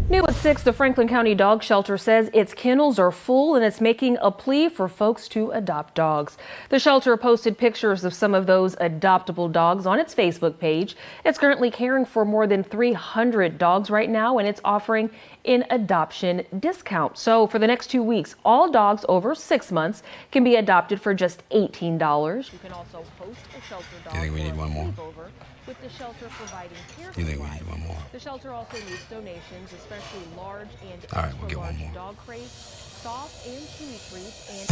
New at 6, the Franklin County Dog Shelter says its kennels are full and it's making a plea for folks to adopt dogs. The shelter posted pictures of some of those adoptable dogs on its Facebook page. It's currently caring for more than 300 dogs right now, and it's offering an adoption discount. So for the next 2 weeks, all dogs over 6 months can be adopted for just $18. You can also host a shelter dog. You think we need one more? With the shelter providing care. You think we need one more? The shelter also needs donations, especially large and all right, we'll get one large more. dog crates, soft and chewy treats, and